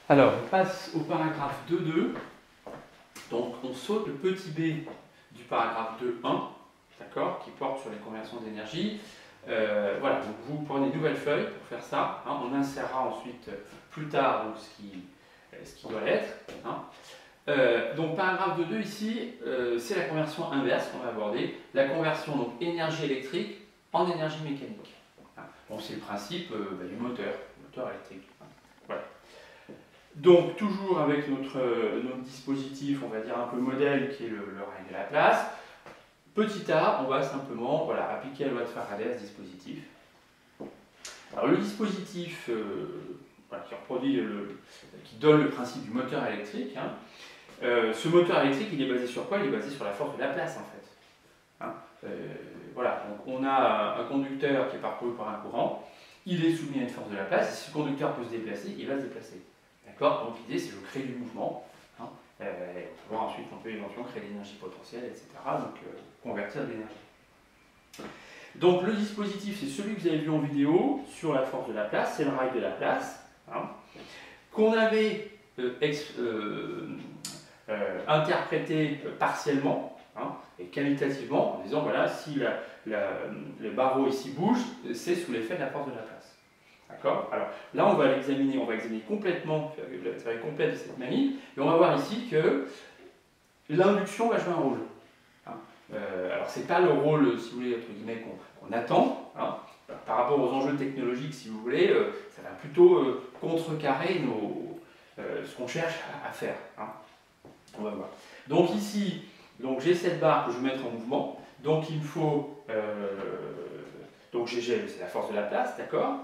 Alors, on passe au paragraphe 2.2. Donc, on saute le petit b du paragraphe 2.1, d'accord, qui porte sur les conversions d'énergie. Voilà, donc vous prenez une nouvelle feuille pour faire ça. Hein, on insérera ensuite plus tard donc, ce qui doit l'être. Hein. Donc, paragraphe 2.2 ici, c'est la conversion inverse qu'on va aborder. La conversion donc, énergie électrique en énergie mécanique. Hein. Donc, c'est le principe du moteur électrique. Hein. Voilà. Donc, toujours avec notre dispositif, on va dire un peu modèle, qui est le règle de Laplace. Petit a, on va simplement appliquer la loi de Faraday à ce dispositif. Alors, le dispositif qui reproduit, qui donne le principe du moteur électrique, hein, ce moteur électrique, il est basé sur quoi? Il est basé sur la force de Laplace, en fait. Hein, voilà, donc on a un conducteur qui est parcouru par un courant, il est soumis à une force de Laplace, et si ce conducteur peut se déplacer, il va se déplacer. D'accord? Donc l'idée, c'est de créer du mouvement. Hein, ensuite, on peut éventuellement créer de l'énergie potentielle, etc. Donc, convertir de l'énergie. Donc, le dispositif, c'est celui que vous avez vu en vidéo sur la force de Laplace, c'est le rail de Laplace, hein, qu'on avait interprété partiellement hein, et qualitativement en disant voilà, si le barreau ici bouge, c'est sous l'effet de la force de Laplace. D'accord? Alors là, on va examiner complètement, la théorie complète de cette mamie, et on va voir ici que l'induction va jouer un rôle. Hein. Alors, ce n'est pas le rôle, si vous voulez, entre guillemets, qu'on attend. Hein. Par rapport aux enjeux technologiques, si vous voulez, ça va plutôt contrecarrer ce qu'on cherche à faire. Hein. On va voir. Donc ici, j'ai cette barre que je vais mettre en mouvement. Donc il me faut... donc Gg, c'est la force de Laplace, d'accord?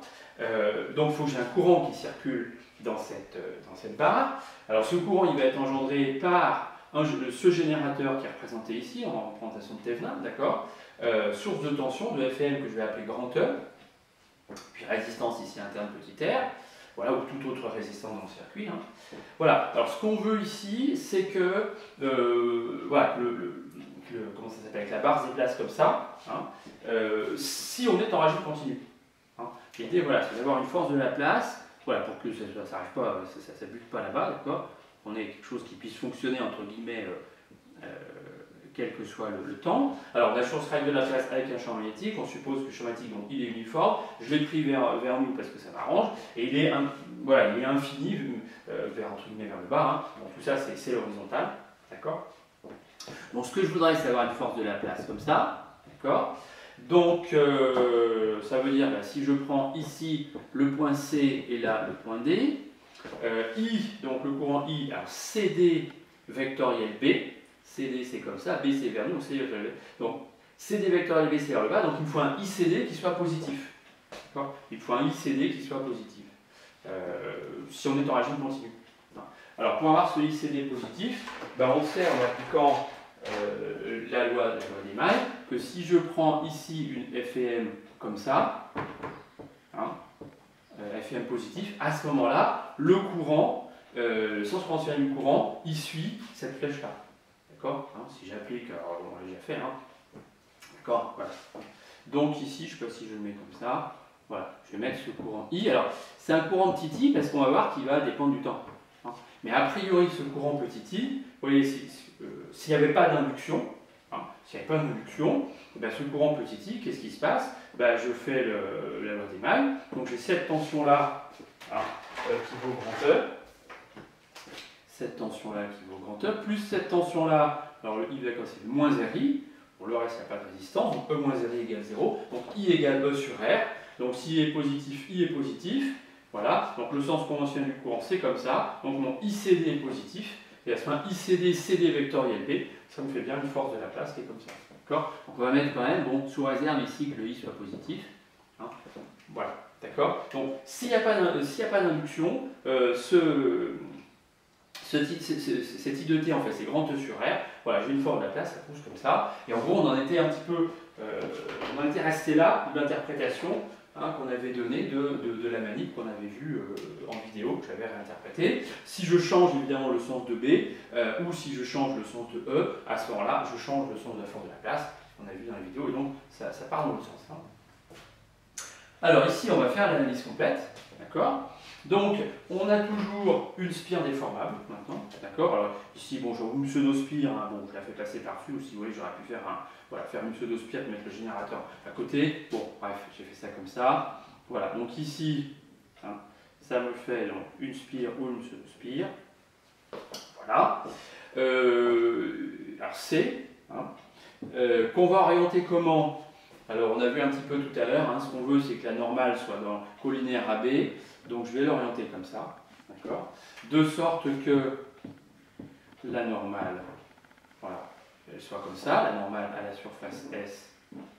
Donc il faut que j'ai un courant qui circule dans cette barre. Alors ce courant, il va être engendré par ce générateur qui est représenté ici, en représentation de Thevenin, d'accord? Source de tension de Fm que je vais appeler grand E, puis résistance ici interne petit r, voilà, ou toute autre résistance dans le circuit. Hein. Voilà, alors ce qu'on veut ici, c'est que, voilà, comment ça s'appelle, que la barre se déplace comme ça, hein, si on est en régime continu. Hein. L'idée, voilà, c'est d'avoir une force de Laplace, voilà, pour que ça n'arrive pas, ça ne bute pas là-bas, d'accord? On ait quelque chose qui puisse fonctionner, entre guillemets, quel que soit le temps. Alors, la chose règle de Laplace avec un champ magnétique, on suppose que le champ magnétique, donc, il est uniforme, je l'ai pris vers nous parce que ça m'arrange, et il est infini entre guillemets, vers le bas, hein. Donc tout ça c'est l'horizontale, d'accord? Donc ce que je voudrais, c'est avoir une force de Laplace comme ça, d'accord? Donc ça veut dire, si je prends ici le point C et là le point D, I, donc le courant I, alors CD vectoriel B, CD c'est comme ça, B c'est vers nous, donc CD vectoriel B. Donc CD vectoriel B c'est vers le bas, donc il me faut un ICD qui soit positif. Il me faut un ICD qui soit positif. Si on est en régime continu. Alors pour avoir ce ICD positif, on sait en appliquant la loi des mailles que si je prends ici une FEM comme ça, hein, FEM positif, à ce moment-là, le courant, le sens potentiel du courant, il suit cette flèche-là. D'accord? Hein, si j'applique, alors on l'a déjà fait, hein. D'accord? Voilà. Donc ici, je ne sais pas si je le mets comme ça. Voilà, je vais mettre ce courant I. Alors, c'est un courant petit i parce qu'on va voir qu'il va dépendre du temps. Hein. Mais a priori, ce courant petit i, vous voyez, s'il n'y avait pas d'induction, hein, ce courant petit i, qu'est-ce qui se passe? Je fais la loi des mailles. Donc j'ai cette tension-là hein, qui vaut grand E. Cette tension-là qui vaut grand E, plus cette tension-là, alors le I, d'accord, c'est le moins RI. Pour le reste, il n'y a pas de résistance, donc E moins RI égale 0. Donc I égale E sur R. Donc si I est positif, I est positif. Voilà, donc le sens conventionnel du courant, c'est comme ça. Donc mon ICD est positif. Et à ce moment ICD, CD vectoriel B, ça me fait bien une force de Laplace qui est comme ça. D'accord? Donc on va mettre quand même, sous réserve ici que le I soit positif. Hein. Voilà, d'accord? Donc s'il n'y a pas d'induction, cet I de T, en fait, c'est grand E sur R. Voilà, j'ai une forme de Laplace, ça pousse comme ça. Et en gros, on en était un petit peu, on en était resté là de l'interprétation hein, qu'on avait donnée de la manip qu'on avait vue en vidéo, que j'avais réinterprétée. Si je change évidemment le sens de B, ou si je change le sens de E, à ce moment-là, je change le sens de la forme de Laplace, qu'on a vu dans la vidéo, et donc ça part dans le sens. Hein. Alors ici, on va faire l'analyse complète, d'accord? Donc, on a toujours une spire déformable maintenant, d'accord. Alors ici, bon, j'ai une pseudo-spire, hein, bon, je la fais passer par-dessus, ou si vous voulez, j'aurais pu faire, voilà, faire une pseudo-spire et mettre le générateur à côté. Bon, bref, j'ai fait ça comme ça. Voilà, donc ici, hein, ça me fait donc, une spire ou une pseudo-spire. Voilà. Alors C, hein, qu'on va orienter comment? Alors, on a vu un petit peu tout à l'heure, hein, ce qu'on veut, c'est que la normale soit dans collinéaire AB. Donc, je vais l'orienter comme ça, d'accord? De sorte que la normale, voilà, elle soit comme ça, la normale à la surface S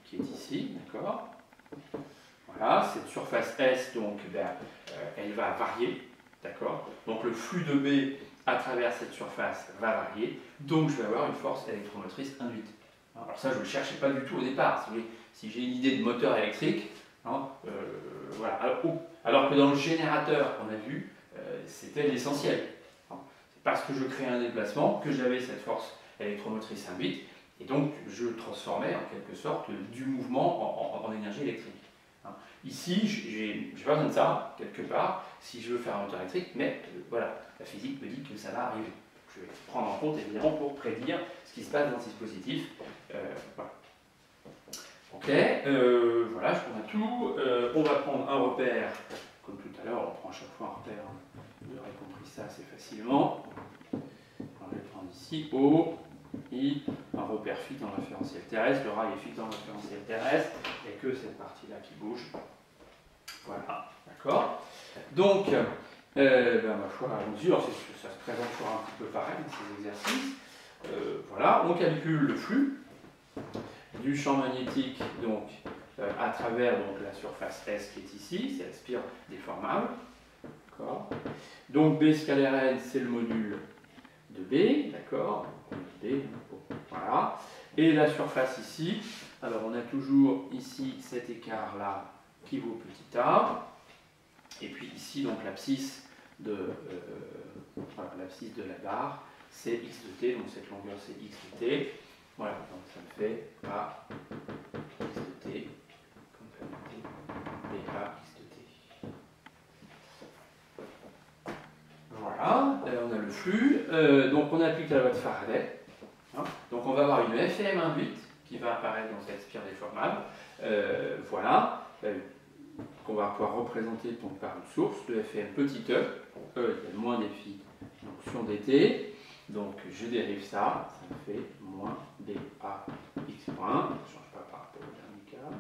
qui est ici, d'accord? Voilà, cette surface S, donc, elle va varier, d'accord? Donc, le flux de B à travers cette surface va varier, donc je vais avoir une force électromotrice induite. Alors ça, je ne le cherchais pas du tout au départ. Si j'ai une idée de moteur électrique, hein, voilà. Alors que dans le générateur qu'on a vu, c'était l'essentiel. Hein. C'est parce que je créais un déplacement que j'avais cette force électromotrice induite, et donc je transformais en quelque sorte du mouvement en énergie électrique. Hein. Ici, j'ai pas besoin de ça, quelque part, si je veux faire un moteur électrique, mais voilà, la physique me dit que ça va arriver. Je vais prendre en compte évidemment pour prédire ce qui se passe dans ce dispositif. Voilà. Ok, voilà, je prends un tout. On va prendre un repère, comme tout à l'heure, on prend à chaque fois un repère. Vous aurez compris ça assez facilement. On va le prendre ici, O, I, un repère fixe dans le référentiel terrestre. Le rail est fixe dans le référentiel terrestre, il n'y a que cette partie-là qui bouge. Voilà, d'accord. Donc, ma foi, allons-y. Alors, ça se présente toujours un petit peu pareil, ces exercices. Voilà, on calcule le flux du champ magnétique donc, à travers donc, la surface S qui est ici, c'est la spire déformable. Donc B scalaire N, c'est le module de B, d'accord. Voilà. Et la surface ici, alors on a toujours ici cet écart-là qui vaut petit a. Et puis ici, donc l'abscisse de la barre, c'est x de t, donc cette longueur c'est x de t. Voilà, donc ça me fait A x de t, complémenté BA x de t. Voilà, on a le flux. Donc on applique la loi de Faraday. Hein. Donc on va avoir une FM induite qui va apparaître dans cette spire déformable. Voilà. Qu'on va pouvoir représenter donc, par une source, le FM petit e, égale moins défi donc, sur dt. Donc je dérive ça, ça me fait moins BA x point, ça ne change pas par rapport au dernier cas.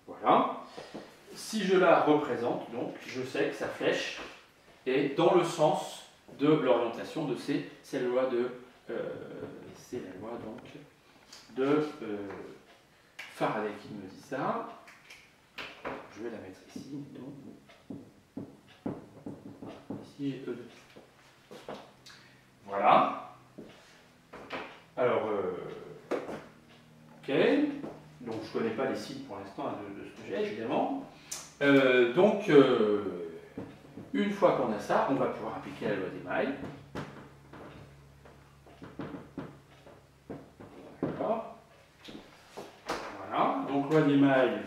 Voilà. Si je la représente, donc je sais que sa flèche est dans le sens de l'orientation de C. C'est la loi de, Faraday qui me dit ça. Je vais la mettre ici, donc ici E de t. Voilà. Alors, ok. Donc je ne connais pas les sites pour l'instant de ce que j'ai, évidemment. Donc, une fois qu'on a ça, on va pouvoir appliquer la loi des mailles. D'accord. Voilà. Donc loi des mailles.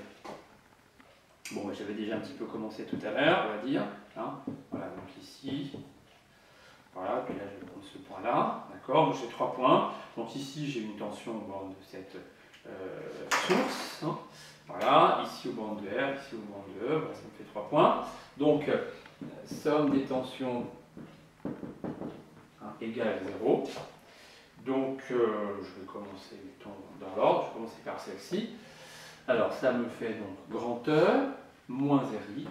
Bon, j'avais déjà un petit peu commencé tout à l'heure, on va dire. Hein. Voilà, donc ici. Voilà, puis là, je vais prendre ce point-là. D'accord, donc j'ai 3 points. Donc ici, j'ai une tension au bord de cette source. Hein. Voilà, ici au bord de R, ici au bord de E. Voilà, ça me fait 3 points. Donc, somme des tensions égale à 0. Donc, je vais commencer dans l'ordre. Je vais commencer par celle-ci. Alors, ça me fait donc grand E moins RI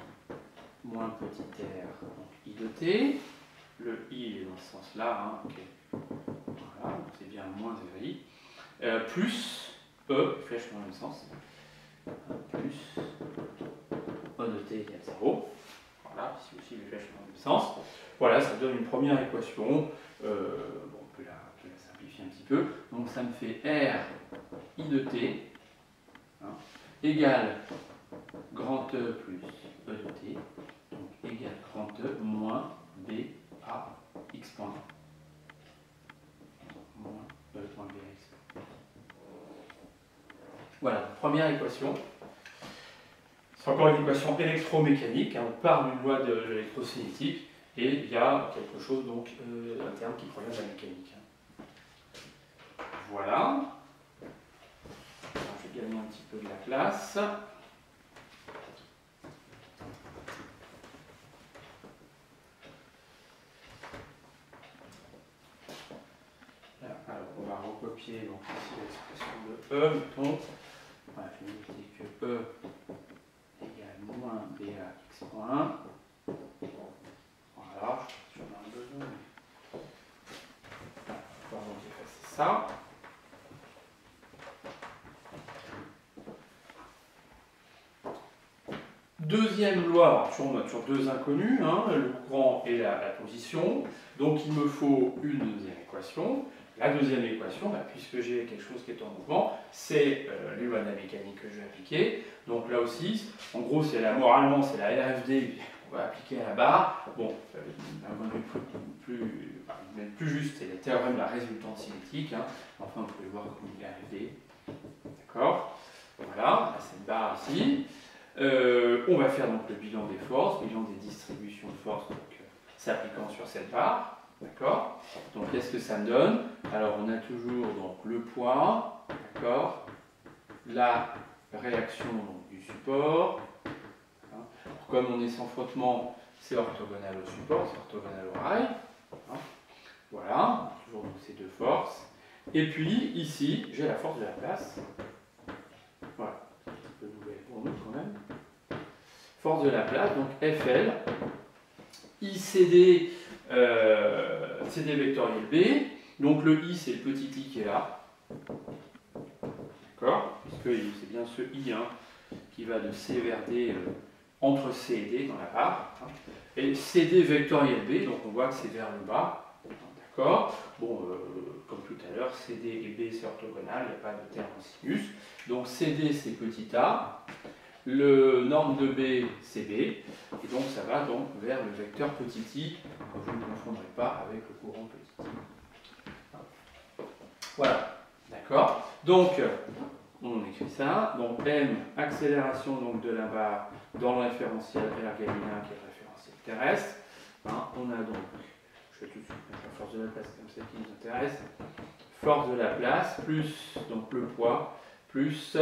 moins petit r, donc I de t. Le I est dans ce sens-là. Hein, okay. Voilà, donc c'est bien moins RI. Plus E, flèche dans le même sens. Plus E de t égale 0. Voilà, ici aussi les flèches dans le même sens. Voilà, ça donne une première équation. Bon, on peut la simplifier un petit peu. Donc ça me fait R I de t hein, égale grand E plus E de t, donc égale grand E moins B à x point. Moins E moins B à x point. Voilà, première équation. c'est encore une équation électromécanique, hein, on part d'une loi de l'électrocinétique, et il y a quelque chose, donc, un terme qui provient de la mécanique. Voilà. Alors, je vais gagner un petit peu de la place. Alors, on va recopier donc, ici l'expression de E, mettons. Voilà, je vais dire que E égale moins BAX point 1. Voilà, je suis en ai besoin. Voilà, on va donc effacer ça. Deuxième loi, on a toujours deux inconnus, hein, le courant et la position. Donc il me faut une deuxième équation. La deuxième équation, puisque j'ai quelque chose qui est en mouvement, c'est les lois de la mécanique que je vais appliquer. Donc là aussi, en gros, moralement, c'est la RFD qu'on va appliquer à la barre. Bon, plus juste, c'est les théorèmes de la résultante cinétique. Hein. Enfin, vous pouvez voir comme une RFD. D'accord? Voilà, cette barre ici. On va faire donc le bilan des forces, bilan des distributions de forces s'appliquant sur cette barre. D'accord? Donc qu'est-ce que ça me donne? Alors on a toujours donc, le poids, d'accord? La réaction donc, du support. Hein. Comme on est sans frottement, c'est orthogonal au support, c'est orthogonal au rail. Hein. Voilà, toujours donc, ces deux forces. Et puis ici, j'ai la force de la place. Voilà, c'est un peu nouvelle pour nous quand même. Force de la place, donc FL, ICD, CD vectoriel B, donc le I c'est le petit i qui est là, d'accord, puisque c'est bien ce I hein, qui va de C vers D entre C et D dans la barre, hein. Et CD vectoriel B, donc on voit que c'est vers le bas, d'accord, bon, comme tout à l'heure, CD et B c'est orthogonal, il n'y a pas de terme en sinus, donc CD c'est petit a, le norme de B, c'est B, et donc ça va donc vers le vecteur petit i, que vous ne confondrez pas avec le courant petit i. Voilà, d'accord? Donc, on écrit ça. Donc, M, accélération donc, de la barre dans le référentiel R galilien, qui est le référentiel terrestre. Hein, on a donc, je vais tout de suite mettre la force de la place comme ça qui nous intéresse, force de la place, plus donc, le poids, plus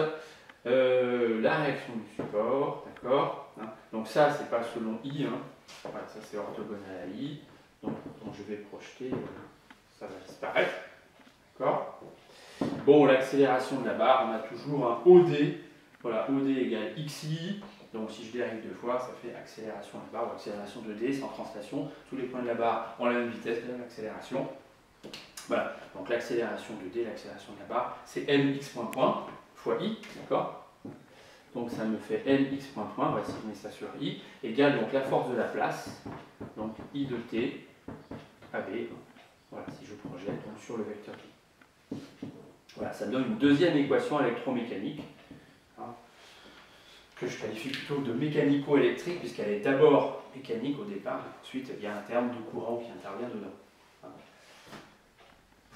la réaction du support, d'accord, hein. Donc ça, c'est pas selon I, hein. Voilà, ça c'est orthogonal à I, donc je vais projeter, ça va disparaître, d'accord. Bon, l'accélération de la barre, on a toujours un OD, voilà, OD égale XI, donc si je dérive deux fois, ça fait accélération de la barre ou accélération de D, sans translation, tous les points de la barre ont la même vitesse, la même accélération. Voilà, donc l'accélération de D, l'accélération de la barre, c'est mx point fois I, d'accord? Donc ça me fait mx point, voici je mets ça sur I, égale donc la force de la place, donc I de T, AB, voilà, si je projette donc, sur le vecteur I. Voilà, ça me donne une deuxième équation électromécanique, hein, que je qualifie plutôt de mécanico-électrique, puisqu'elle est d'abord mécanique au départ, et ensuite il y a un terme de courant qui intervient dedans.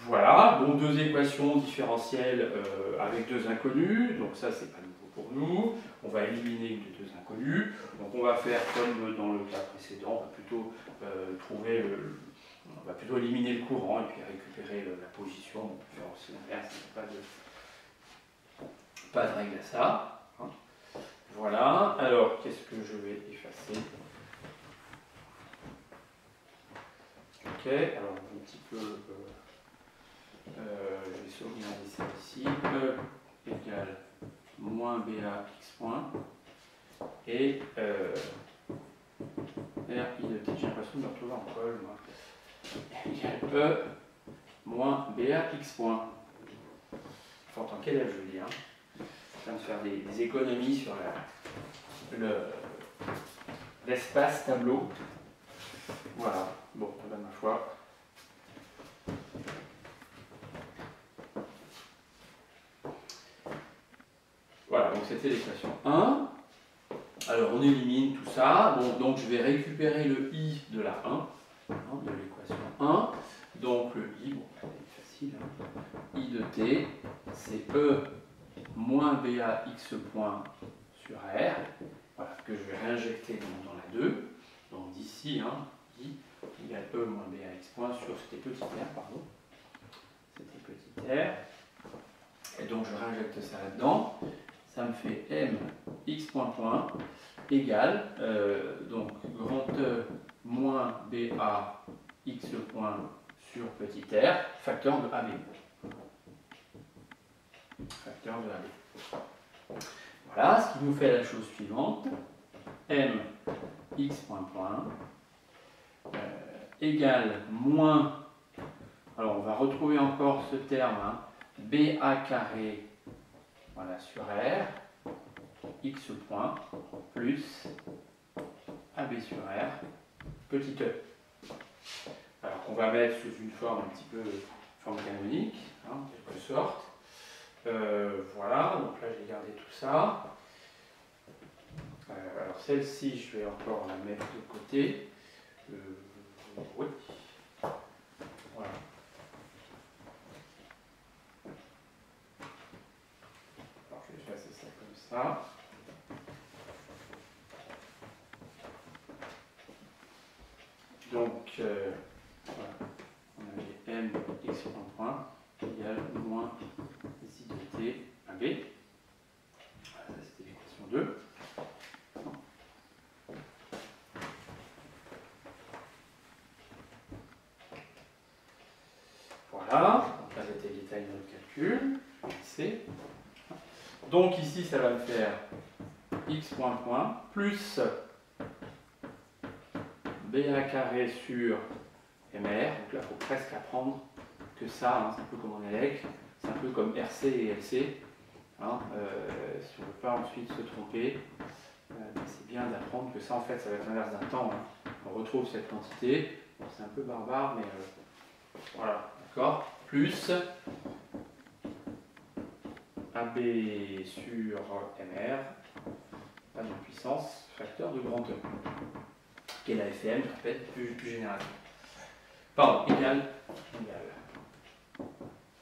Voilà, bon, deux équations différentielles avec deux inconnus, donc ça c'est pas nouveau pour nous. On va éliminer une des deux inconnues, donc on va faire comme dans le cas précédent, on va plutôt on va plutôt éliminer le courant et puis récupérer la position, on peut faire aussi l'inverse, pas de règle à ça. Hein. Voilà, alors qu'est-ce que je vais effacer? Ok, alors un petit peu... je vais sauvegarder ça ici. E égale moins BAX point. Et R I de T, j'ai l'impression de me retrouver en colle, moi. Égale E moins BAX point. Enfin, en tant qu'élève, je veux dire. Je suis en train de faire des économies sur l'espace tableau. Voilà, bon, ma foi. Voilà, donc c'était l'équation 1. Alors on élimine tout ça. Bon, donc je vais récupérer le I de la 1, hein, de l'équation 1. Donc le I, bon, c'est facile. Hein. I de T, c'est E moins BAX point sur R voilà, que je vais réinjecter dans la 2. Donc d'ici, hein, I égale E moins BAX point sur c'était petit r, pardon. C'était petit r. Et donc je réinjecte ça là-dedans. Ça me fait M x point égale, donc grand E moins BA x point sur petit r, facteur de AB. Facteur de AB. Voilà, ce qui nous fait la chose suivante. M x point égale moins, alors on va retrouver encore ce terme, hein, BA carré, voilà, sur R, x point, plus AB sur R, petit e. Alors qu'on va mettre sous une forme un petit peu forme canonique, hein, en quelque sorte. Voilà, donc là j'ai gardé tout ça. Alors celle-ci, je vais encore la mettre de côté. Oui. Voilà. Alors je vais effacer ça comme ça. Donc, voilà. On avait M x point égale moins ici de t AB. Ça c'était l'équation 2. Voilà, donc là c'était le détail de notre calcul. C. Donc ici ça va me faire x point plus BA carré sur MR. Donc là il faut presque apprendre que ça, hein, c'est un peu comme en ELEC, c'est un peu comme RC et LC. Hein, si on ne veut pas ensuite se tromper, c'est bien d'apprendre que ça en fait ça va être l'inverse d'un temps. Hein. On retrouve cette quantité, bon, c'est un peu barbare mais voilà. D'accord. Plus AB sur MR, pas de puissance, facteur de grand E, qui est la FEM, je répète, plus généralement. Pardon, égal.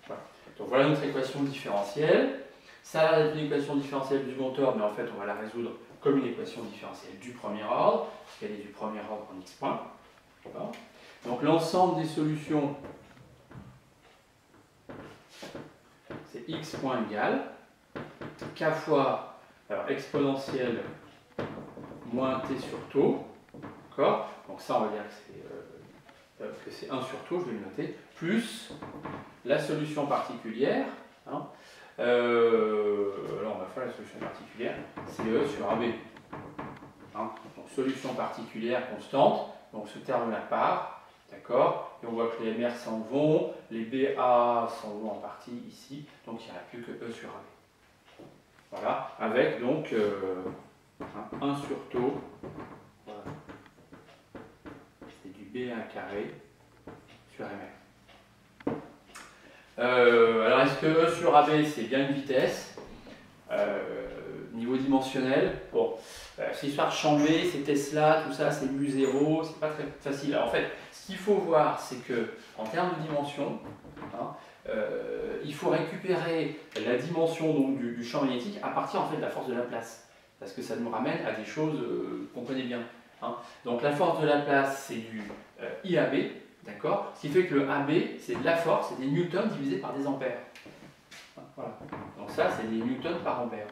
Voilà. Donc voilà notre équation différentielle. Ça a une équation différentielle du second ordre, mais en fait on va la résoudre comme une équation différentielle du premier ordre, parce qu'elle est du premier ordre en x point. Donc l'ensemble des solutions, c'est x point égal k fois alors, exponentielle moins t sur taux, d'accord. Donc ça on va dire que c'est 1 sur taux, je vais le noter, plus la solution particulière, hein, alors on va faire la solution particulière, CE sur AB, hein, donc solution particulière constante, donc ce terme-là part. D'accord. Et on voit que les MR s'en vont, les BA s'en vont en partie ici, donc il n'y aura plus que E sur AB. Voilà, avec donc 1 sur taux, voilà. C'est du BA carré sur MR. Alors est-ce que E sur AB c'est bien une vitesse niveau dimensionnel? Bon, c'est histoire de changer, c'est Tesla, tout ça, c'est mu0, c'est pas très facile. Alors, en fait, ce qu'il faut voir, c'est que en termes de dimension, hein, il faut récupérer la dimension donc, du champ magnétique à partir en fait de la force de Laplace, parce que ça nous ramène à des choses qu'on connaît bien. Hein. Donc la force de Laplace, c'est du IAB, d'accord. Ce qui fait que le AB, c'est de la force, c'est des newtons divisés par des ampères. Voilà. Donc ça, c'est des newtons par ampère.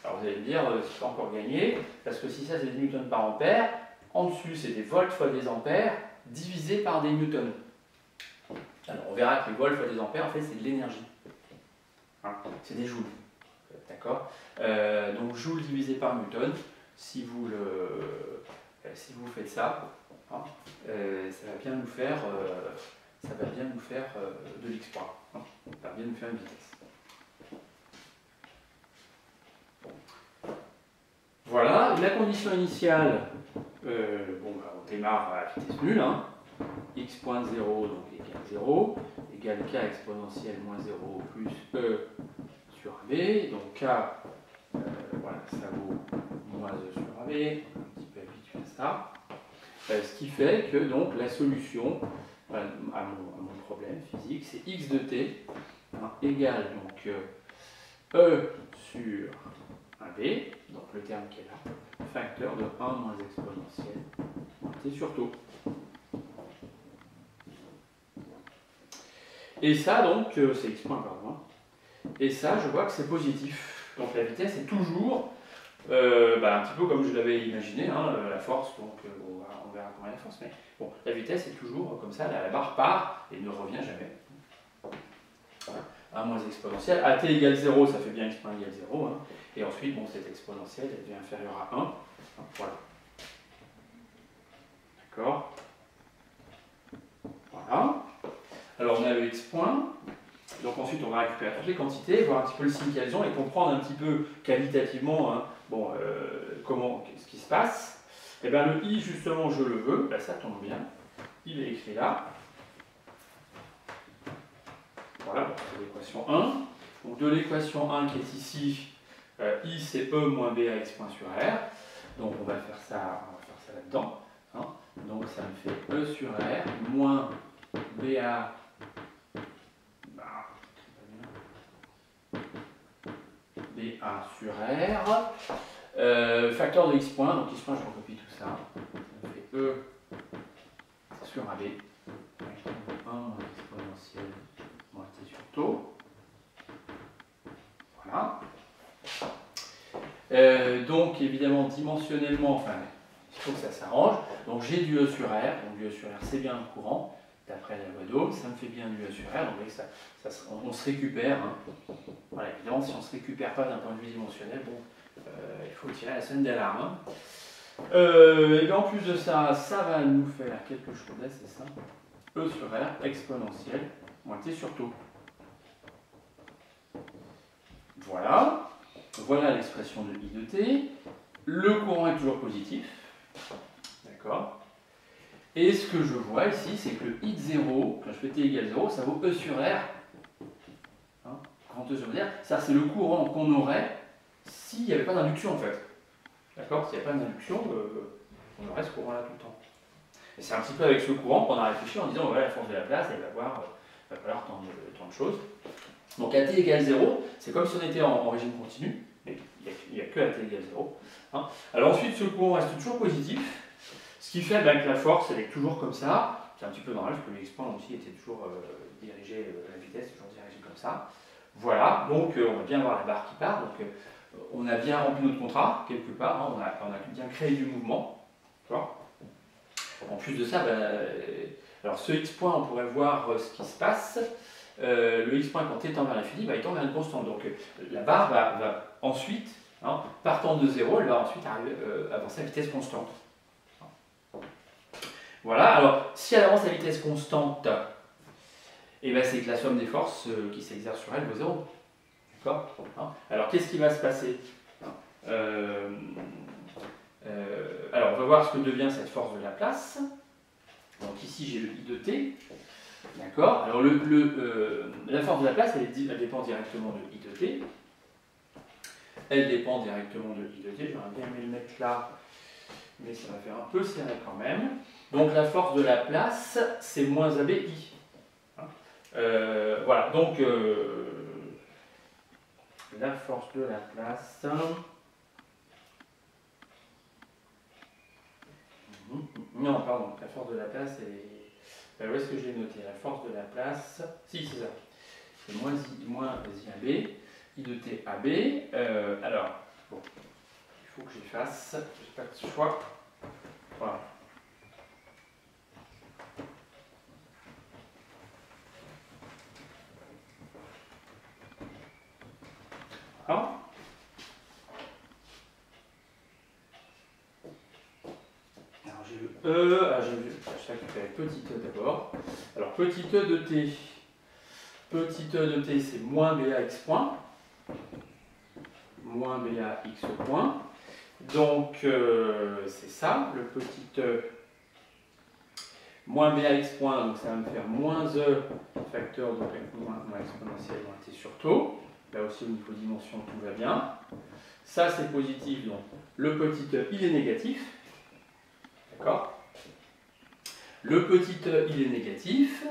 Alors vous allez me dire, c'est pas encore gagné, parce que si ça c'est des newtons par ampère, en dessus c'est des volts fois des ampères divisé par des newtons. Alors on verra que les volts fois des ampères, en fait c'est de l'énergie. Hein, c'est des joules. D'accord. Donc joule divisé par newton, si vous faites ça, hein, ça va bien nous faire, de l'x point. Hein, ça va bien nous faire une vitesse. Voilà, la condition initiale, on démarre à la vitesse nulle, hein. X.0 donc égale 0, égale k exponentielle moins 0 plus E sur AB, donc k, voilà, ça vaut moins E sur AB, un petit peu habitué à ça, ce qui fait que donc la solution à mon problème physique, c'est x de t, hein, égale donc E sur AB, AB, donc le terme qui est là, facteur de 1 moins exponentielle moins t sur taux. Et ça, donc, c'est x point, pardon. Et ça, je vois que c'est positif. Donc la vitesse est toujours un petit peu comme je l'avais imaginé, hein, la force, donc on verra comment est la force, mais bon, la vitesse est toujours comme ça, la barre part et ne revient jamais. Voilà. 1 moins exponentielle, at égale 0, ça fait bien x point égale 0, hein, et ensuite, bon, cette exponentielle, elle devient inférieure à 1, voilà. D'accord. Voilà. Alors on a le x point. Donc ensuite, on va récupérer toutes les quantités, voir un petit peu le signe qu'elles ont et comprendre un petit peu qualitativement hein, ce qui se passe. Et bien le i, justement, je le veux, ben, ça tombe bien. Il est écrit là. Voilà, c'est l'équation 1. Donc de l'équation 1 qui est ici, i c'est e moins b à x point sur r. Donc on va faire ça là-dedans. Hein. Donc ça me fait e sur r moins ba. BA sur R, facteur de x point, donc x point je recopie tout ça, ça fait E sur AB, 1 moins exponentielle moins t sur taux, voilà. Donc évidemment dimensionnellement, enfin il faut que ça s'arrange, donc j'ai du E sur R, donc du E sur R c'est bien un courant, d'après la loi d'Ohm, ça me fait bien du E sur R, donc vous voyez on se récupère. Hein. Voilà, évidemment, si on ne se récupère pas d'un point de vue dimensionnel, bon, il faut tirer la sonnette d'alarme. Hein. Et bien en plus de ça, ça va nous faire quelque chose d'assez simple. E sur R exponentielle moins t sur taux. Voilà. Voilà l'expression de I de t. Le courant est toujours positif. D'accord. Et ce que je vois ici, c'est que le I de 0, quand je fais t égale 0, ça vaut E sur R. Hein, grand E sur R, ça c'est le courant qu'on aurait s'il n'y avait pas d'induction en fait. D'accord. S'il n'y a pas d'induction, on aurait ce courant-là tout le temps. Et c'est un petit peu avec ce courant qu'on a réfléchi en disant, voilà, la force de la place, elle va falloir tant de choses. Donc à t égale 0, c'est comme si on était en régime continu, mais il n'y a que à t égale 0. Hein. Alors ensuite, ce courant reste toujours positif. Ce qui fait que la force, elle est toujours comme ça. C'est un petit peu normal, parce que le x-point aussi était toujours dirigé, la vitesse est toujours dirigée comme ça. Voilà, donc on va bien voir la barre qui part. Donc on a bien rempli notre contrat, quelque part. Hein, on a bien créé du mouvement. En plus de ça, alors ce x-point, on pourrait voir ce qui se passe. Le x-point, quand il tend vers l'infini, il tend vers une constante. Donc la barre va ensuite, hein, partant de 0, elle va ensuite avancer à vitesse constante. Voilà, alors si elle avance à vitesse constante, c'est que la somme des forces qui s'exercent sur elle vaut 0. D'accord. Alors qu'est-ce qui va se passer? Alors on va voir ce que devient cette force de Laplace. Donc ici j'ai le I de t. D'accord. Alors la force de Laplace, elle dépend directement de I de t. Elle dépend directement de I de t. J'aurais bien aimé le mettre là, mais ça va faire un peu serré quand même. Donc la force de Laplace, c'est moins ABI. Voilà, donc la force de Laplace. Non, pardon, la force de Laplace est. Où est-ce que j'ai noté? La force de Laplace. Si, c'est ça. C'est moins I AB, I de T AB. Alors, bon, il faut que j'efface. J'ai pas de choix. Voilà. Alors, j'ai le E, je vais récupérer petit e d'abord. Alors petit e de t, c'est moins BAX point, moins BAX point. Donc c'est ça, le petit e moins BAX point, donc ça va me faire moins E facteur de moins exponentielle moins t sur taux. Là aussi au niveau dimension tout va bien. Ça c'est positif, donc le petit e il est négatif. D'accord. Le petit e il est négatif.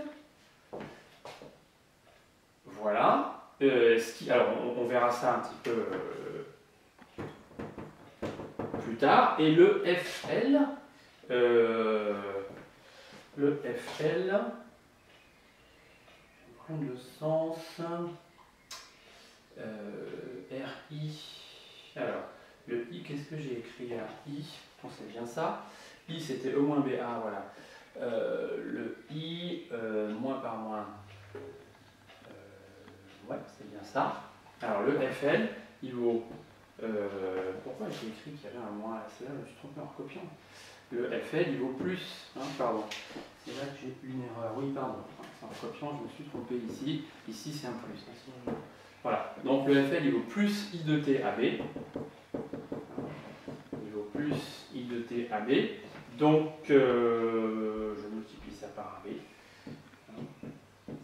Voilà. Alors on verra ça un petit peu plus tard. Et le FL, je vais prendre le sens, RI, alors, le I, qu'est-ce que j'ai écrit là? I, bon, c'est bien ça. I, c'était E moins BA, voilà. Le I, moins par moins. Ouais, c'est bien ça. Alors, le FL, il vaut... pourquoi j'ai écrit qu'il y avait un moins là? C'est là, je me suis trompé en recopiant. Le FL, il vaut plus, hein, pardon. C'est là que j'ai une erreur. Oui, pardon. En recopiant, je me suis trompé ici. Ici, c'est un plus. Voilà. Donc, le FL, il vaut plus I de T AB. Il vaut plus I de T AB. Donc, je multiplie ça par AB.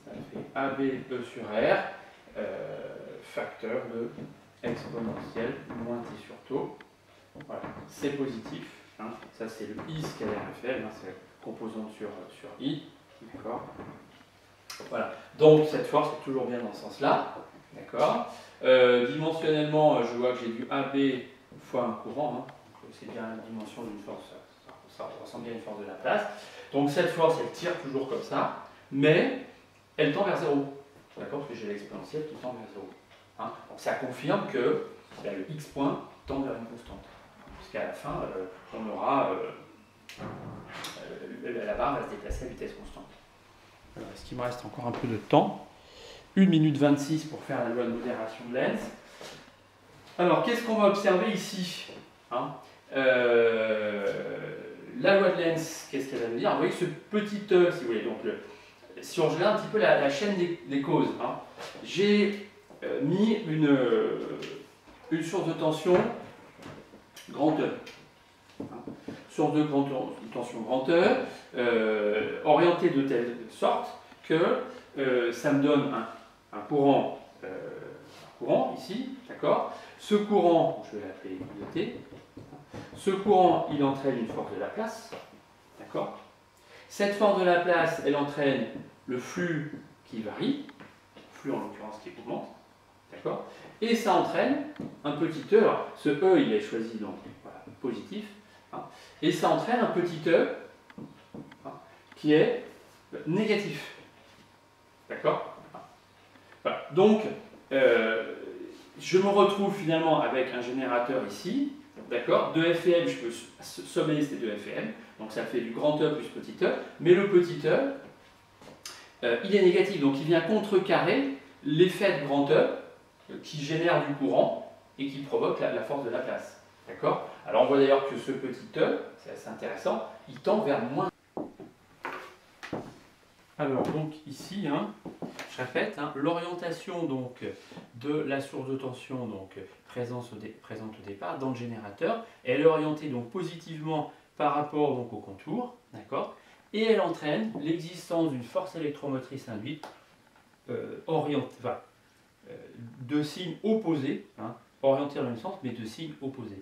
Ça fait AB E sur R, facteur de exponentielle moins T sur taux. Voilà, c'est positif. Hein. Ça, c'est le I scalaire FL, hein, c'est la composante sur I. D'accord. Voilà. Donc, cette force est toujours bien dans ce sens-là. D'accord. Dimensionnellement, je vois que j'ai du AB fois un courant. Hein. C'est bien la dimension d'une force. Ça ressemble bien à une force de Laplace. Donc, cette force, elle tire toujours comme ça, mais elle tend vers 0. D'accord. Parce que j'ai l'exponentielle qui tend vers 0. Hein. Donc, ça confirme que le X point tend vers une constante. Puisqu'à la fin, on aura la barre va se déplacer à vitesse constante. Alors, est-ce qu'il me reste encore un peu de temps? 1 minute 26 pour faire la loi de modération de Lenz. Alors, qu'est-ce qu'on va observer ici? Hein, la loi de Lenz, qu'est-ce qu'elle va nous dire? Vous voyez ce petit E, si vous voulez. Donc, si on regarde un petit peu la chaîne des causes, hein, j'ai mis une source de tension grand E. Source de tension grand E, orientée de telle sorte que ça me donne un courant ici, d'accord. Ce courant, je vais l'appeler I. Ce courant, il entraîne une force de Laplace, d'accord. Cette force de Laplace, elle entraîne le flux qui varie, flux en l'occurrence qui augmente, d'accord. Et ça entraîne un petit E. Alors, ce E, il est choisi donc voilà, positif. Hein, et ça entraîne un petit E hein, qui est négatif. D'accord. Voilà. Donc, je me retrouve finalement avec un générateur ici, d'accord, de FEM, je peux sommer ces deux FEM, donc ça fait du grand E plus petit E, mais le petit E, il est négatif, donc il vient contrecarrer l'effet de grand E qui génère du courant et qui provoque la force de Laplace. D'accord. Alors on voit d'ailleurs que ce petit E, c'est assez intéressant, il tend vers moins. Alors donc ici, hein, je répète, hein, l'orientation donc de la source de tension donc présente au départ dans le générateur, elle est orientée donc positivement par rapport donc au contour, d'accord, et elle entraîne l'existence d'une force électromotrice induite de signes opposés, hein, orientée dans le même sens, mais de signes opposés.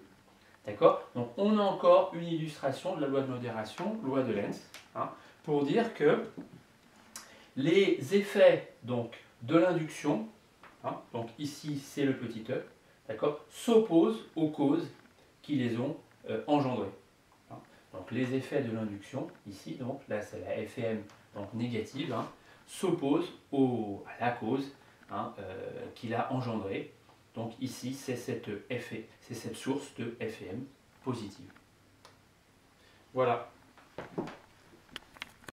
D'accord. Donc on a encore une illustration de la loi de modération, loi de Lenz, hein, pour dire que les effets donc, de l'induction, hein, donc ici c'est le petit e, d'accord, s'opposent aux causes qui les ont engendrées. Hein. Donc les effets de l'induction, ici, donc là c'est la FEM donc négative, hein, s'opposent à la cause hein, qui l'a engendrée. Donc ici c'est cette source de FEM positive. Voilà.